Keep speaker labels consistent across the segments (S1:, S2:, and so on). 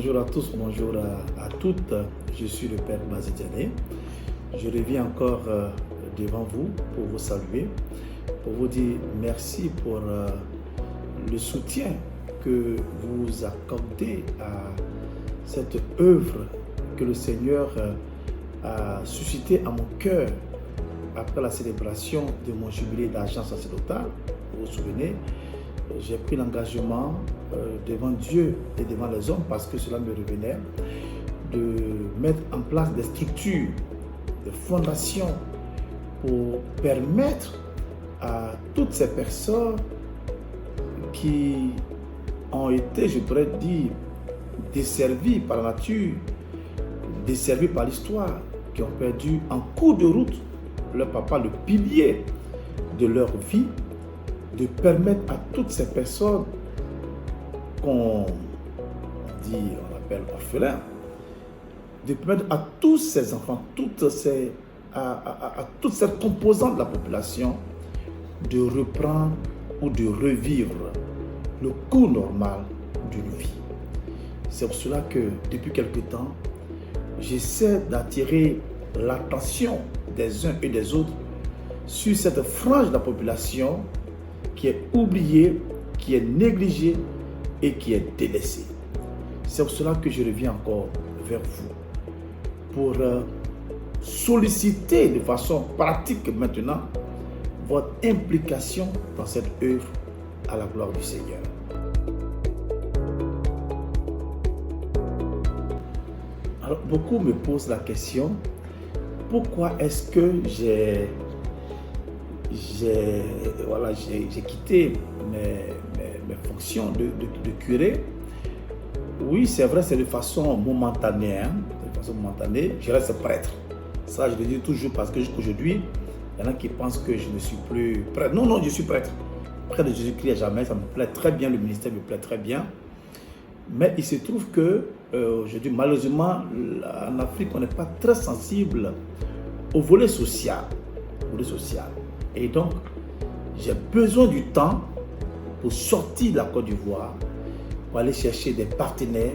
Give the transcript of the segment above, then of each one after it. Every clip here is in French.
S1: Bonjour à tous, bonjour à toutes. Je suis le Père Bazidiané. Je reviens encore devant vous pour vous saluer, pour vous dire merci pour le soutien que vous accordez à cette œuvre que le Seigneur a suscité à mon cœur après la célébration de mon jubilé d'agence sacerdotale. Vous vous souvenez, j'ai pris l'engagement devant Dieu et devant les hommes, parce que cela me revenait, de mettre en place des structures, des fondations pour permettre à toutes ces personnes qui ont été, je pourrais dire, desservies par la nature, desservies par l'histoire, qui ont perdu en cours de route leur papa, le pilier de leur vie, de permettre à toutes ces personnes qu'on appelle orphelins, de permettre à tous ces enfants, à toutes ces composantes de la population de reprendre ou de revivre le cours normal d'une vie. C'est pour cela que depuis quelque temps, j'essaie d'attirer l'attention des uns et des autres sur cette frange de la population qui est oubliée, qui est négligée et qui est délaissée. C'est pour cela que je reviens encore vers vous pour solliciter de façon pratique maintenant votre implication dans cette œuvre à la gloire du Seigneur. Alors, beaucoup me posent la question, pourquoi est-ce que j'ai quitté mes fonctions de curé? Oui, c'est vrai, c'est de façon momentanée. Je reste prêtre. Ça, je le dis toujours parce que jusqu'aujourd'hui, il y en a qui pensent que je ne suis plus prêtre. Non, je suis prêtre. Prêtre de Jésus-Christ à jamais, ça me plaît très bien, le ministère me plaît très bien. Mais il se trouve que, aujourd'hui, malheureusement, en Afrique, on n'est pas très sensible au volet social. Et donc, j'ai besoin du temps pour sortir de la Côte d'Ivoire, pour aller chercher des partenaires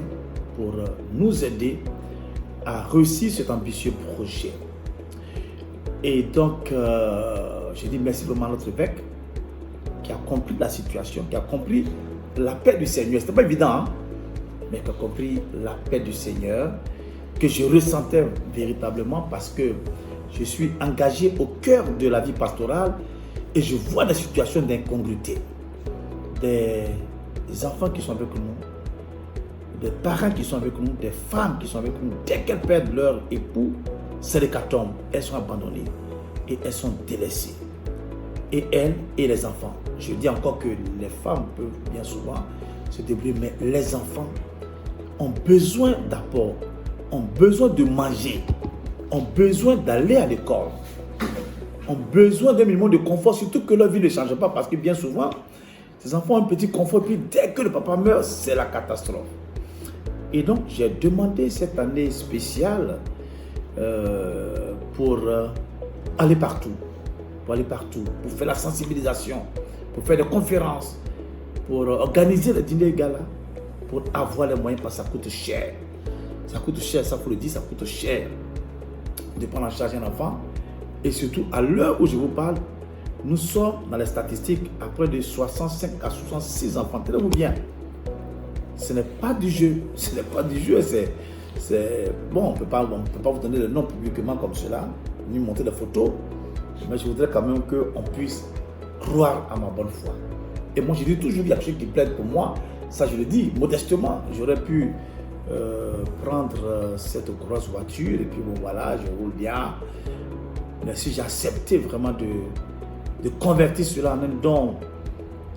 S1: pour nous aider à réussir cet ambitieux projet. Et donc, je dis merci vraiment à notre évêque qui a compris la situation, qui a compris la paix du Seigneur. Ce n'était pas évident, hein? Mais qui a compris la paix du Seigneur que je ressentais véritablement, parce que je suis engagé au cœur de la vie pastorale et je vois des situations d'incongruité. Des enfants qui sont avec nous, des parents qui sont avec nous, des femmes qui sont avec nous. Dès qu'elles perdent leur époux, c'est l'hécatombe. Elles sont abandonnées et elles sont délaissées. Et elles et les enfants. Je dis encore que les femmes peuvent bien souvent se débrouiller, mais les enfants ont besoin d'apport, ont besoin de manger, ont besoin d'aller à l'école, ont besoin d'un minimum de confort, surtout que leur vie ne change pas, parce que bien souvent, ces enfants ont un petit confort, puis dès que le papa meurt, c'est la catastrophe. Et donc, j'ai demandé cette année spéciale pour aller partout, pour faire la sensibilisation, pour faire des conférences, pour organiser le dîner gala, pour avoir les moyens, parce que ça coûte cher. Ça coûte cher, ça faut le dire, ça coûte cher de prendre en charge un enfant. Et surtout, à l'heure où je vous parle, nous sommes dans les statistiques à près de 65 à 66 enfants. Tenez-vous bien. Ce n'est pas du jeu. Bon, on ne peut pas vous donner le nom publiquement comme cela, ni montrer des photos. Mais je voudrais quand même qu'on puisse croire à ma bonne foi. Et moi, je dis toujours qu'il y a quelque chose qui plaide pour moi. Ça, je le dis modestement. J'aurais pu prendre cette grosse voiture et puis bon, voilà, je roule bien. Mais si j'ai accepté vraiment de convertir cela en un don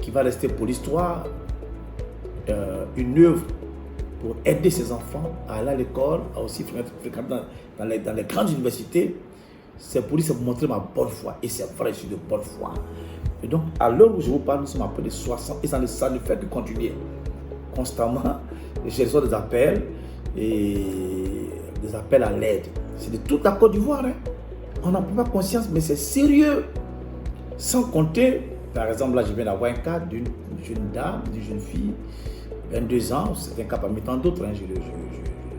S1: qui va rester pour l'histoire, une œuvre pour aider ces enfants à aller à l'école, à aussi fréquenter dans les grandes universités, c'est pour montrer ma bonne foi. Et c'est vrai, je suis de bonne foi. Et donc, à l'heure où je vous parle, nous sommes à peu de 60, et ça ne fait que continuer constamment. Je reçois des appels et des appels à l'aide. C'est de toute la Côte d'Ivoire. Hein. On n'a pas conscience, mais c'est sérieux. Sans compter, par exemple, là, je viens d'avoir un cas d'une jeune dame, d'une jeune fille 22 ans, c'est un cas parmi tant d'autres, je le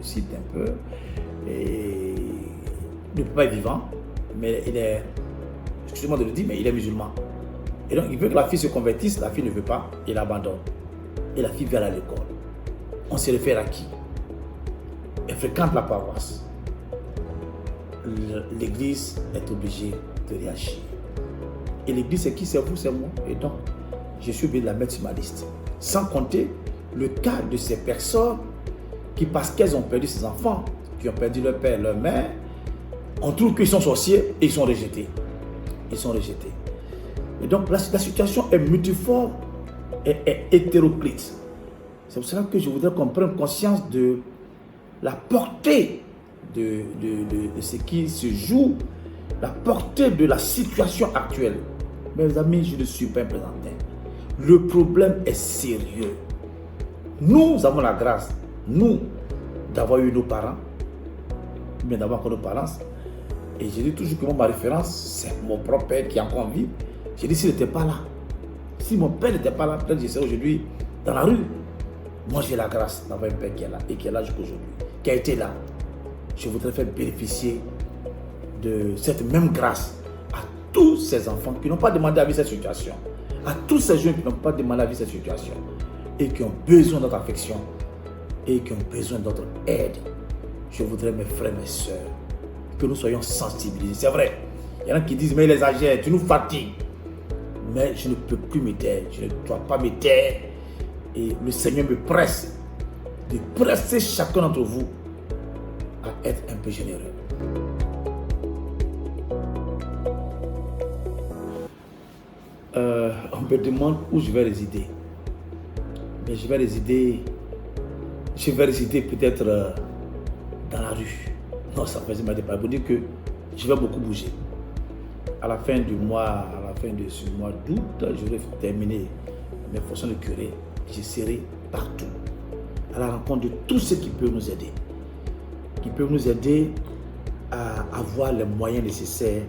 S1: cite un peu. Et le papa est vivant, mais il est, excusez-moi de le dire, mais il est musulman. Et donc il veut que la fille se convertisse, la fille ne veut pas, il abandonne. Et la fille vient à l'école. On se réfère à qui? Elle fréquente la paroisse. L'église est obligée de réagir. Et l'église, c'est qui? C'est vous, c'est moi. Et donc, je suis obligé de la mettre sur ma liste. Sans compter le cas de ces personnes qui, parce qu'elles ont perdu ses enfants, qui ont perdu leur père, leur mère, on trouve qu'ils sont sorciers et ils sont rejetés. Ils sont rejetés. Et donc, la situation est multiforme et est hétéroclite. C'est pour cela que je voudrais qu'on prenne conscience de la portée de ce qui se joue, la portée de la situation actuelle. Mes amis, je ne suis pas un plaisantin. Le problème est sérieux. Nous avons la grâce, nous, d'avoir eu nos parents, mais d'avoir encore nos parents. Et je dis toujours que ma référence, c'est mon propre père qui est encore en vie. Je dis, s'il n'était pas là, si mon père n'était pas là, peut-être que je serais aujourd'hui dans la rue. Moi, j'ai la grâce d'avoir un père qui est là et qui est là jusqu'à aujourd'hui, qui a été là. Je voudrais faire bénéficier de cette même grâce à tous ces enfants qui n'ont pas demandé à vivre cette situation, à tous ces jeunes qui n'ont pas demandé à vivre cette situation et qui ont besoin de notre affection et qui ont besoin de notre aide. Je voudrais, mes frères, mes soeurs, que nous soyons sensibilisés. C'est vrai, il y en a qui disent, mais les âgés, tu nous fatigues. Mais je ne peux plus me taire, je ne dois pas me taire. Et le Seigneur me presse de presser chacun d'entre vous à être un peu généreux. On me demande où je vais résider. Mais je vais résider peut-être dans la rue. Non, ça ne m'a pas pour dire que je vais beaucoup bouger. À la fin du mois, à la fin de ce mois d'août, j'aurai terminé mes fonctions de curé. Je serai partout, à la rencontre de tous ceux qui peuvent nous aider. Qui peuvent nous aider à avoir les moyens nécessaires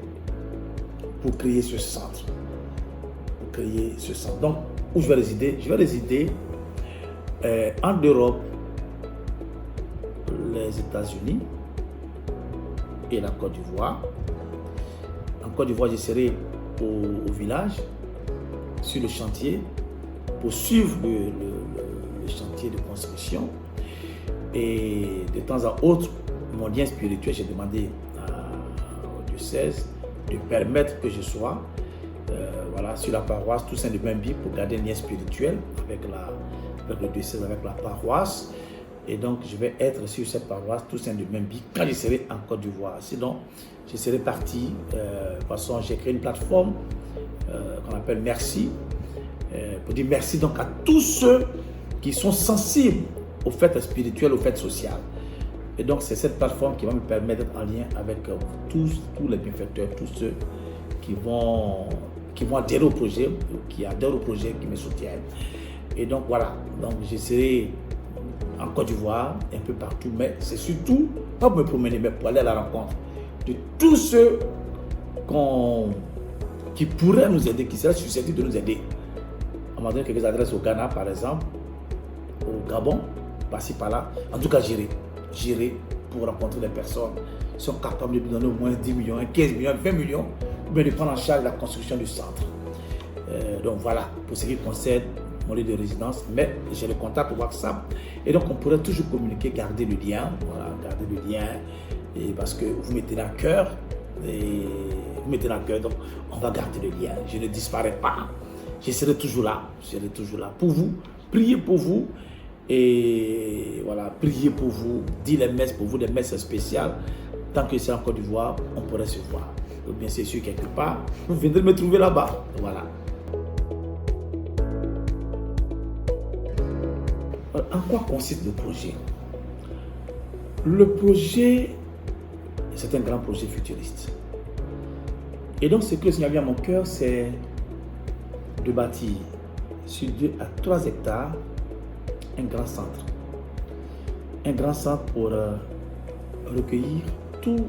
S1: pour créer ce centre. Donc, où je vais résider? Je vais résider en Europe, les États-Unis et la Côte d'Ivoire. En Côte d'Ivoire, je serai au village, sur le chantier, pour suivre le chantier de construction. Et de temps à autre, mon lien spirituel, j'ai demandé au diocèse de permettre que je sois sur la paroisse Toussaint de Bembi pour garder un lien spirituel avec le diocèse, avec la paroisse. Et donc, je vais être sur cette paroisse Toussaint de Bembi quand je serai en Côte d'Ivoire. Sinon, je serai parti. De toute façon, j'ai créé une plateforme qu'on appelle Merci. Pour dire merci donc à tous ceux qui sont sensibles aux fêtes spirituelles, aux fêtes sociales. Et donc, c'est cette plateforme qui va me permettre d'être en lien avec tous les bienfaiteurs, tous ceux qui vont adhérer au projet, qui me soutiennent. Et donc, voilà. Donc, je serai en Côte d'Ivoire, un peu partout, mais c'est surtout, pas pour me promener, mais pour aller à la rencontre de tous ceux qui pourraient nous aider, qui seraient susceptibles de nous aider. On m'a donné quelques adresses au Ghana, par exemple, au Gabon, par-ci, par-là. En tout cas, j'irai pour rencontrer des personnes qui sont capables de nous donner au moins 10 millions, 15 millions, 20 millions, ou bien de prendre en charge la construction du centre. Donc voilà, pour ce qui concerne mon lieu de résidence, mais j'ai le contact WhatsApp, et donc on pourrait toujours communiquer, garder le lien, et parce que vous me tenez à cœur, donc on va garder le lien, je ne disparais pas. Je serai toujours là pour vous, prier pour vous, et voilà, prier pour vous, dire les messes pour vous, des messes spéciales. Tant que c'est en Côte d'Ivoire, on pourrait se voir. Ou bien c'est sûr, quelque part, vous viendrez me trouver là-bas. Voilà. En quoi consiste le projet? Le projet, c'est un grand projet futuriste. Et donc, ce que le Seigneur a mis à mon cœur, c'est de bâtir sur 2 à 3 hectares un grand centre. Un grand centre pour recueillir tous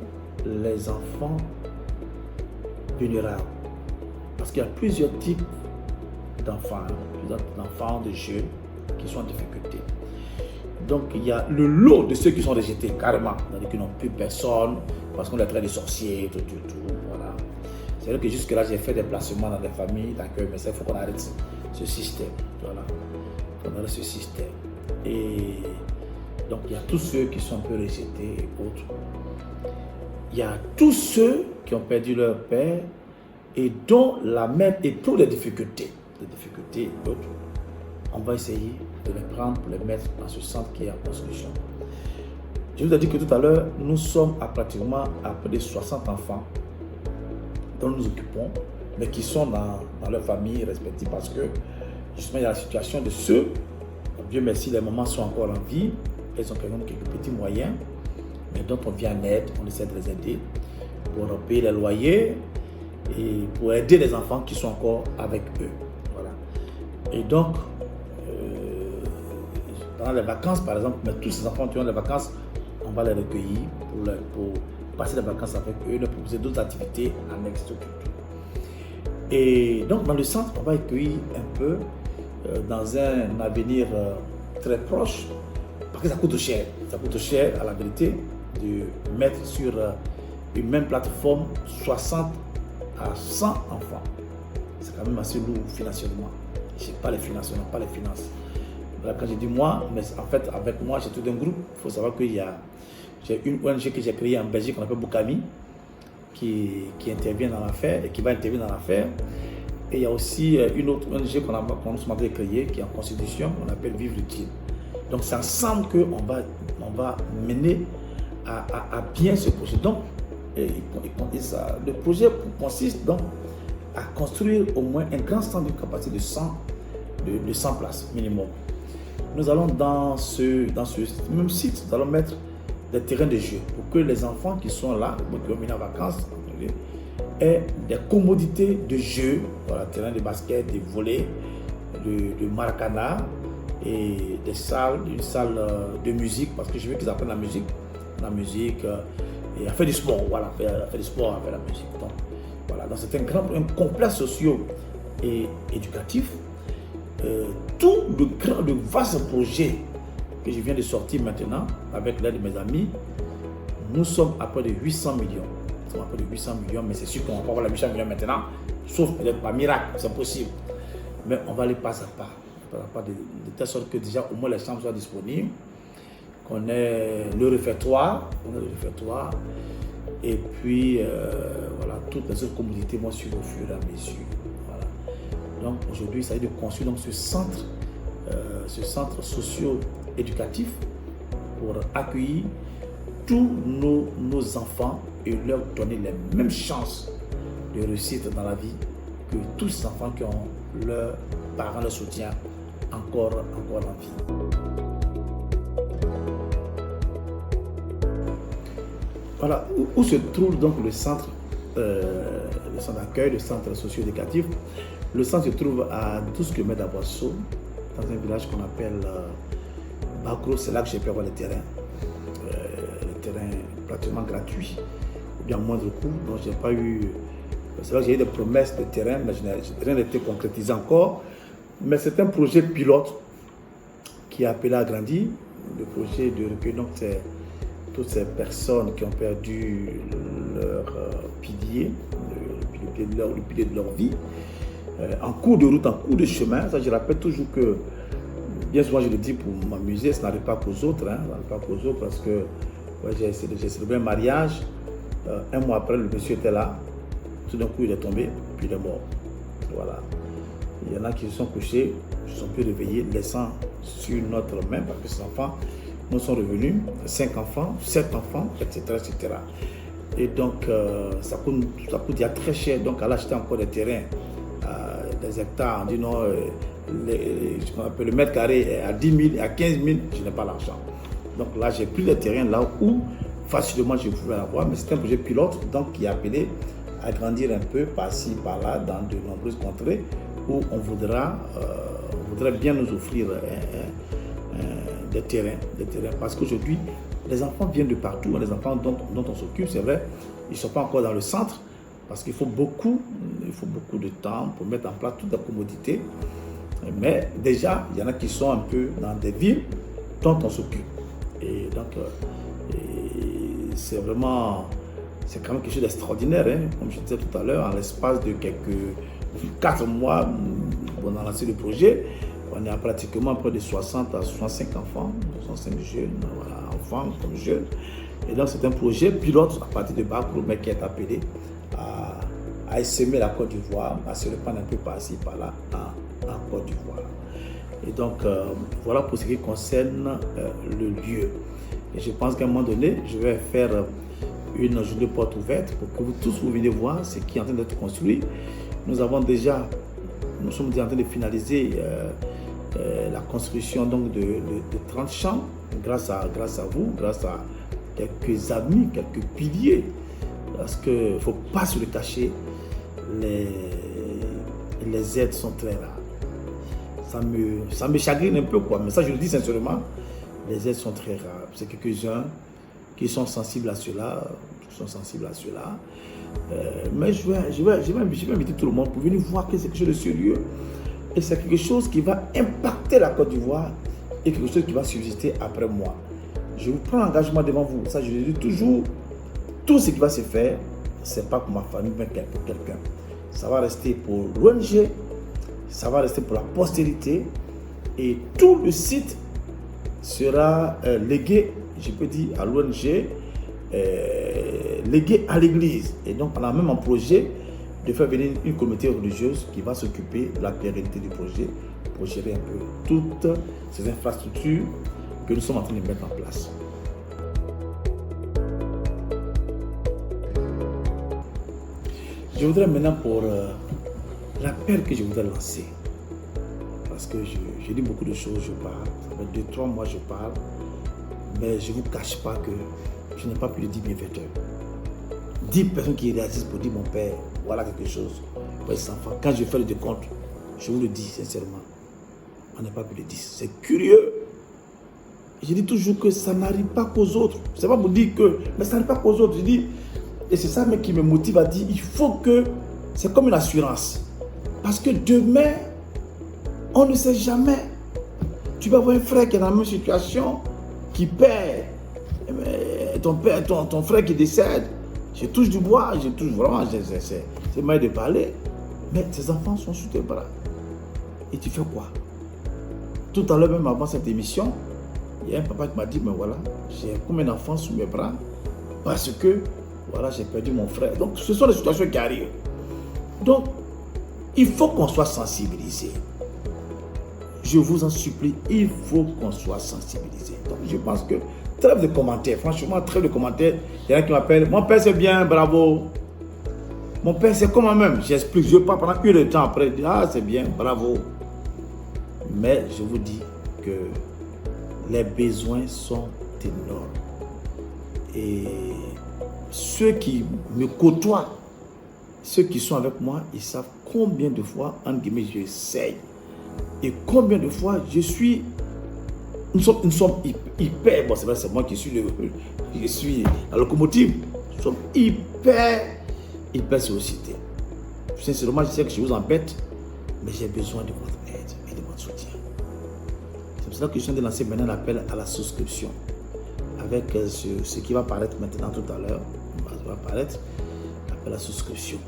S1: les enfants vulnérables. Parce qu'il y a plusieurs types d'enfants, de jeunes qui sont en difficulté. Donc il y a le lot de ceux qui sont rejetés carrément, qui n'ont plus personne, parce qu'on les traite de sorciers, tout. Voilà. C'est vrai que jusque-là, j'ai fait des placements dans des familles d'accueil, mais il faut qu'on arrête ce système. Voilà. On arrête ce système. Et donc il y a tous ceux qui sont un peu rejetés et autres. Il y a tous ceux qui ont perdu leur père et dont la mère éprouve des difficultés et autres. On va essayer de les prendre pour les mettre dans ce centre qui est en construction. Je vous ai dit que tout à l'heure, nous sommes à pratiquement à près de 60 enfants dont nous nous occupons, mais qui sont dans leurs familles respectives parce que justement il y a la situation de ceux, Dieu merci, les mamans sont encore en vie, elles ont quand même quelques petits moyens, mais dont on vient en aide, on essaie de les aider pour payer les loyers et pour aider les enfants qui sont encore avec eux. Voilà. Et donc, pendant les vacances, par exemple, mais tous ces enfants qui ont les vacances, on va les recueillir pour passer les vacances avec eux, leur proposer d'autres activités annexes. Et donc, dans le centre, on va accueillir un peu dans un avenir très proche, parce que ça coûte cher. Ça coûte cher, à la vérité, de mettre sur une même plateforme 60 à 100 enfants. C'est quand même assez lourd financièrement. Je n'ai pas les finances, on n'a pas les finances. Voilà, quand je dis moi, mais en fait, avec moi, j'ai tout un groupe. Il faut savoir qu'il y a une ONG que j'ai créée en Belgique, qu'on appelle Boukami, qui intervient dans l'affaire et qui va intervenir dans l'affaire. Et il y a aussi une autre ONG qu'on nous demandé de créer, qui est en constitution, qu'on appelle Vivre Utile. Donc c'est ensemble qu'on va mener à bien ce projet. Donc, le projet consiste donc à construire au moins un grand centre de capacité de 100 places minimum. Nous allons dans ce même site, nous allons mettre des terrains de jeu pour que les enfants qui sont là, qui ont mis en vacances, aient des commodités de jeu, voilà, terrain de basket, des volets, de maracana et une salle de musique, parce que je veux qu'ils apprennent la musique et à faire du sport, voilà, faire du sport, à faire la musique. Donc, voilà, donc c'est un complexe socio et éducatif. Tout le vaste projet que je viens de sortir maintenant avec l'aide de mes amis, nous sommes à près de 800 millions. Nous sommes à près de 800 millions, mais c'est sûr qu'on ne va pas avoir les 800 millions maintenant, sauf peut-être par miracle, c'est possible. Mais on va aller pas à pas, de telle sorte que déjà au moins les chambres soient disponibles, qu'on ait le réfectoire, et puis voilà, toutes les autres commodités vont suivre au fur et à mesure. Voilà. Donc aujourd'hui, il s'agit de construire donc, ce centre socio-éducatif pour accueillir tous nos enfants et leur donner les mêmes chances de réussite dans la vie que tous ces enfants qui ont leurs parents, leur soutien encore en vie. Voilà, où se trouve donc le centre d'accueil, le centre socio-éducatif. Le centre se trouve à 12 km d'Aboisseau, dans un village qu'on appelle Bagro. C'est là que j'ai pu avoir le terrain pratiquement gratuit, ou bien moindre coût. Donc j'ai pas eu. C'est là que j'ai eu des promesses de terrain, mais rien n'a été concrétisé encore. Mais c'est un projet pilote qui est appelé à grandir. Le projet de recueil, donc c'est toutes ces personnes qui ont perdu leur pilier, le pilier de leur vie, en cours de route, en cours de chemin. Ça, je rappelle toujours que, bien souvent je le dis pour m'amuser, ça n'arrive pas qu'aux autres, ça n'arrive pas qu'aux autres parce que ouais, j'ai célébré un mariage, un mois après le monsieur était là, tout d'un coup il est tombé, puis il est mort. Voilà. Il y en a qui se sont couchés, se sont plus réveillés, laissant sur notre main, parce que ces enfants nous sont revenus, 5 enfants, 7 enfants, etc. etc. Et donc, ça coûte il y a très cher. Donc, à l'acheter encore des terrains, des hectares, on dit non, le mètre carré est à 10 000, à 15 000, je n'ai pas l'argent. Donc là, j'ai pris les terrains là où facilement je pouvais avoir, mais c'est un projet pilote donc, qui est appelé à grandir un peu par-ci, par-là, dans de nombreuses contrées où on voudrait bien nous offrir des terrains, parce qu'aujourd'hui, les enfants viennent de partout, les enfants dont on s'occupe, c'est vrai, ils ne sont pas encore dans le centre, parce qu'il faut beaucoup de temps pour mettre en place toutes les commodités. Mais déjà, il y en a qui sont un peu dans des villes dont on s'occupe. Et donc, c'est vraiment, c'est quand même quelque chose d'extraordinaire. Hein. Comme je disais tout à l'heure, en l'espace de quelques 4 mois, on a lancé le projet. On est à pratiquement près de 60 à 65 enfants, 65 jeunes, voilà, enfants comme jeunes. Et donc, c'est un projet pilote à partir de Bakro, mais qui est appelé à essaimer la Côte d'Ivoire, à se répandre un peu par-ci, par-là, en Côte d'Ivoire. Et donc, voilà pour ce qui concerne le lieu. Et je pense qu'à un moment donné, je vais faire une journée porte ouverte pour que vous tous vous venez voir ce qui est en train d'être construit. Nous sommes déjà en train de finaliser la construction donc de 30 chambres grâce à vous, grâce à quelques amis, quelques piliers. Parce qu'il ne faut pas se le cacher, les aides sont très rares. Ça me chagrine un peu, quoi. Mais ça, je le dis sincèrement, les aides sont très rares. C'est quelques-uns qui sont sensibles à cela. Mais je vais inviter tout le monde pour venir voir que c'est quelque chose de sérieux. Et c'est quelque chose qui va impacter la Côte d'Ivoire et quelque chose qui va subsister après moi. Je vous prends l'engagement devant vous. Ça, je le dis toujours. Tout ce qui va se faire, ce n'est pas pour ma famille, mais pour quelqu'un. Ça va rester pour l'ONG, ça va rester pour la postérité. Et tout le site sera légué, je peux dire, à l'ONG, légué à l'église. Et donc, on a même un projet de faire venir une communauté religieuse qui va s'occuper de la pérennité du projet pour gérer un peu toutes ces infrastructures que nous sommes en train de mettre en place. Je voudrais maintenant pour l'appel que je voudrais lancer, parce que je dis beaucoup de choses, je parle, ça fait 2-3 mois je parle, mais je ne vous cache pas que je n'ai pas plus de 10 bienfaiteurs. 10 personnes qui réagissent pour dire mon père, voilà quelque chose pour les enfants. Quand je fais le décompte, je vous le dis sincèrement, on n'est pas plus de 10. C'est curieux. Je dis toujours que ça n'arrive pas qu'aux autres. C'est pas pour dire que, mais ça n'arrive pas qu'aux autres. Je dis, et c'est ça qui me motive à dire, il faut que, c'est comme une assurance. Parce que demain, on ne sait jamais. Tu vas voir un frère qui est dans la même situation, qui perd, ton frère qui décède. Je touche du bois, je touche vraiment, c'est mal de parler. Mais tes enfants sont sous tes bras. Et tu fais quoi? Tout à l'heure, même avant cette émission, il y a un papa qui m'a dit, mais voilà, j'ai combien d'enfants sous mes bras? Parce que, voilà, j'ai perdu mon frère. Donc, ce sont des situations qui arrivent. Donc, il faut qu'on soit sensibilisé. Je vous en supplie, il faut qu'on soit sensibilisé. Donc, je pense que, trêve de commentaires, franchement, trêve de commentaires. Il y en a qui m'appellent, mon père c'est bien, bravo. Mon père c'est comment même, j'explique, je parle pendant une heure de temps après, ah c'est bien, bravo. Mais je vous dis que les besoins sont énormes. Et ceux qui me côtoient, ceux qui sont avec moi, ils savent combien de fois, entre guillemets, j'essaye. Et combien de fois je suis... Nous sommes hyper... Bon, c'est vrai, c'est moi qui suis la locomotive. Nous sommes hyper sollicités. Sincèrement, je sais que je vous embête, mais j'ai besoin de votre aide et de votre soutien. C'est pour cela que je suis en train de lancer maintenant l'appel à la souscription. Avec ce qui va apparaître maintenant tout à l'heure, va apparaître l'appel à la souscription.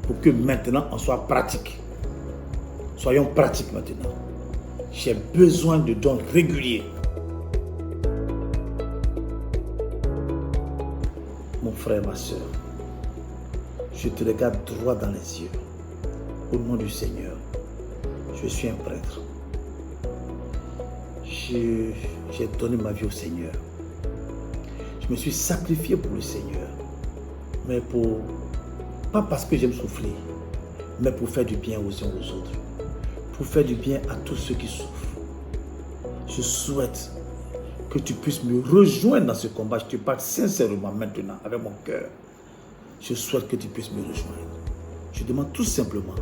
S1: Pour que maintenant, on soit pratique. Soyons pratiques maintenant. J'ai besoin de dons réguliers. Mon frère, ma soeur, je te regarde droit dans les yeux. Au nom du Seigneur, je suis un prêtre. J'ai donné ma vie au Seigneur. Je me suis sacrifié pour le Seigneur. Mais pas parce que j'aime souffrir, mais pour faire du bien aux uns aux autres. Pour faire du bien à tous ceux qui souffrent. Je souhaite que tu puisses me rejoindre dans ce combat. Je te parle sincèrement maintenant, avec mon cœur. Je souhaite que tu puisses me rejoindre. Je demande tout simplement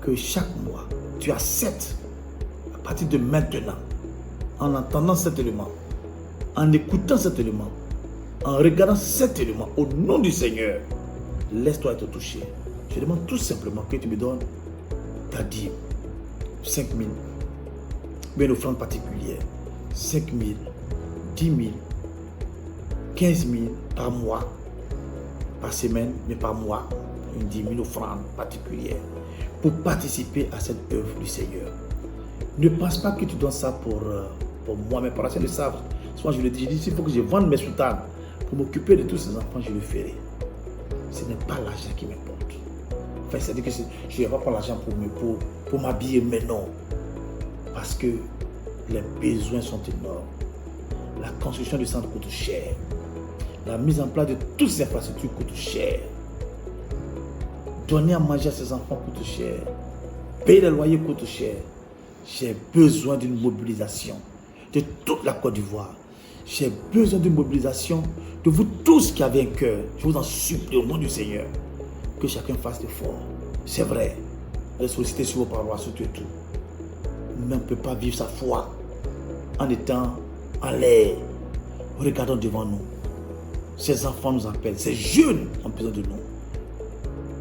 S1: que chaque mois, tu acceptes, à partir de maintenant, en entendant cet élément, en écoutant cet élément, en regardant cet élément, au nom du Seigneur, laisse-toi être touché. Je demande tout simplement que tu me donnes ta dîme. 5 000. Mais une offrande particulière. 5 000, 10 000, 15 000 par mois, par semaine, mais par mois. Une 10 000 offrandes particulières pour participer à cette œuvre du Seigneur. Ne pense pas que tu donnes ça pour moi. Mes parents le savent. Souvent je le dis, s'il faut que je vende mes soutanes pour m'occuper de tous ces enfants, je le ferai. Ce n'est pas l'argent qui m'importe. Enfin, c'est-à-dire que je ne vais pas prendre l'argent pour m'habiller, mais non. Parce que les besoins sont énormes. La construction du centre coûte cher. La mise en place de toutes ces infrastructures coûte cher. Donner à manger à ses enfants coûte cher. Payer les loyers coûte cher. J'ai besoin d'une mobilisation de toute la Côte d'Ivoire. J'ai besoin d'une mobilisation de vous tous qui avez un cœur. Je vous en supplie au nom du Seigneur que chacun fasse l'effort. C'est vrai, les solliciter sur vos paroisses, sur tout. Mais on ne peut pas vivre sa foi en étant en l'air. Regardons devant nous. Ces enfants nous appellent. Ces jeunes ont besoin de nous.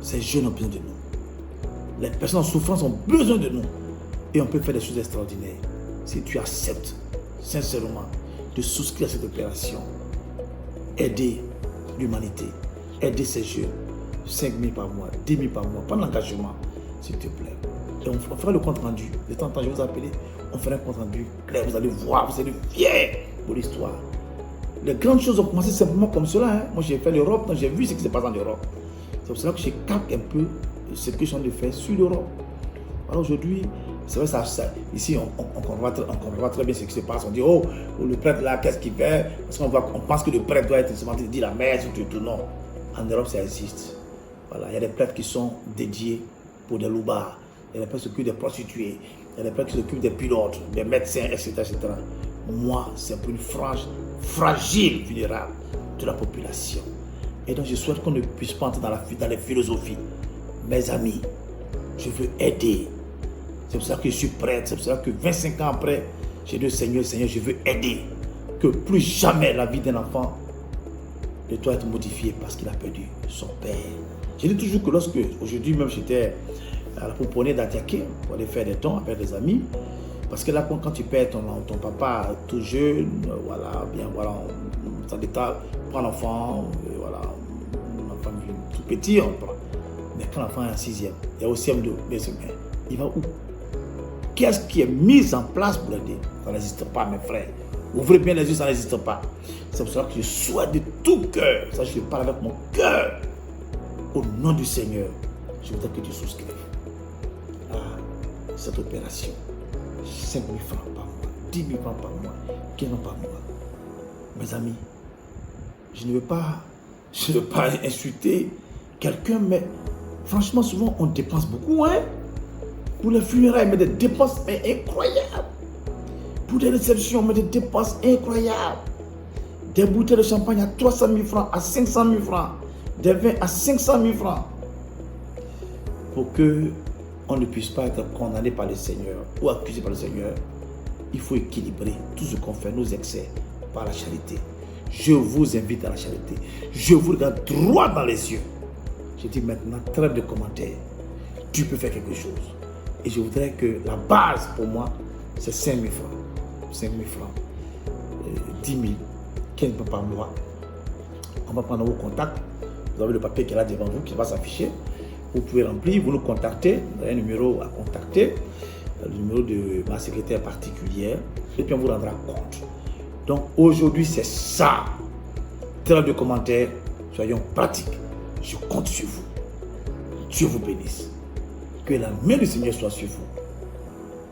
S1: Ces jeunes ont besoin de nous. Les personnes en souffrance ont besoin de nous. Et on peut faire des choses extraordinaires. Si tu acceptes sincèrement de souscrire à cette opération, aider l'humanité, aider ces jeunes, 5 000 par mois, 10 000 par mois, prends l'engagement, s'il te plaît. Et on fera le compte rendu. De temps en temps, je vais vous appeler, on fera un compte rendu clair, vous allez voir, vous allez être fiers pour l'histoire. Les grandes choses ont commencé simplement comme cela. Hein. Moi, j'ai fait l'Europe, donc j'ai vu ce qui se passe en Europe. C'est pour cela que je capte un peu ce que je suis en train de faire sur l'Europe. Alors aujourd'hui, c'est vrai, ça, ici, on comprend très bien ce qui se passe. On dit, oh, le prêtre là, qu'est-ce qu'il fait? Parce qu'on pense que le prêtre doit être seulement dire la messe ou tout. Non. En Europe, ça existe. Voilà, il y a des prêtres qui sont dédiés pour des loupards. Il y a des prêtres qui s'occupent des prostituées. Il y a des prêtres qui s'occupent des pilotes, des médecins, etc. Moi, c'est pour une frange fragile, vulnérable de la population. Et donc, je souhaite qu'on ne puisse pas entrer dans les philosophies. Mes amis, je veux aider. C'est pour ça que je suis prêtre. C'est pour ça que 25 ans après, j'ai dit Seigneur, je veux aider. Que plus jamais la vie d'un enfant ne doit être modifiée parce qu'il a perdu son père. Je dis toujours que lorsque, aujourd'hui même, j'étais à la pouponnière d'Atiaké pour aller faire des dons avec des amis. Parce que là, quand tu perds ton papa tout jeune, voilà, bien, voilà, ça détaille, prend l'enfant, voilà, l'enfant tout petit, on prend. Mais quand l'enfant est en 6e, il y a aussi CM2, il va où? Qu'est-ce qui est mis en place pour l'aider? Ça n'existe pas, mes frères. Ouvrez bien les yeux, ça n'existe pas. C'est pour cela que je souhaite de tout cœur, ça je parle avec mon cœur, au nom du Seigneur, je voudrais que tu souscrives à cette opération. 5 000 francs par mois, 10 000 francs par mois, 15 000 par mois. Mes amis, je ne veux pas insulter quelqu'un, mais franchement, souvent, on dépense beaucoup, hein. Pour les funérailles, mais des dépenses incroyables. Pour des réceptions, mais des dépenses incroyables. Des bouteilles de champagne à 300 000 francs, à 500 000 francs. Des vins à 500 000 francs. Pour que on ne puisse pas être condamné par le Seigneur ou accusé par le Seigneur, il faut équilibrer tout ce qu'on fait, nos excès, par la charité. Je vous invite à la charité. Je vous regarde droit dans les yeux. Je dis maintenant, trêve de commentaires. Tu peux faire quelque chose. Et je voudrais que la base pour moi, c'est 5 000 francs. 5 000 francs. 10 000. 15 000 par mois. On va prendre vos contacts. Vous avez le papier qui est là devant vous, qui va s'afficher. Vous pouvez remplir, vous nous contactez. Vous avez un numéro à contacter. Le numéro de ma secrétaire particulière. Et puis on vous rendra compte. Donc aujourd'hui, c'est ça. Trêve de commentaires. Soyons pratiques. Je compte sur vous. Dieu vous bénisse. Que la main du Seigneur soit sur vous.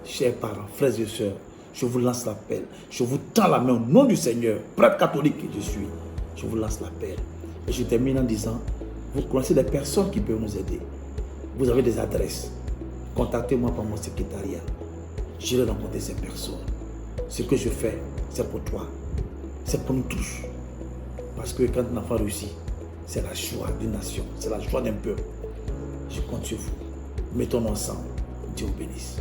S1: Chers parents, frères et sœurs, je vous lance l'appel. Je vous tends la main au nom du Seigneur, prêtre catholique que je suis. Je vous lance l'appel. Et je termine en disant, vous connaissez des personnes qui peuvent nous aider. Vous avez des adresses. Contactez-moi par mon secrétariat. J'irai rencontrer ces personnes. Ce que je fais, c'est pour toi. C'est pour nous tous. Parce que quand un enfant réussit, c'est la joie d'une nation. C'est la joie d'un peuple. Je compte sur vous. Mettons-nous ensemble. Dieu vous bénisse.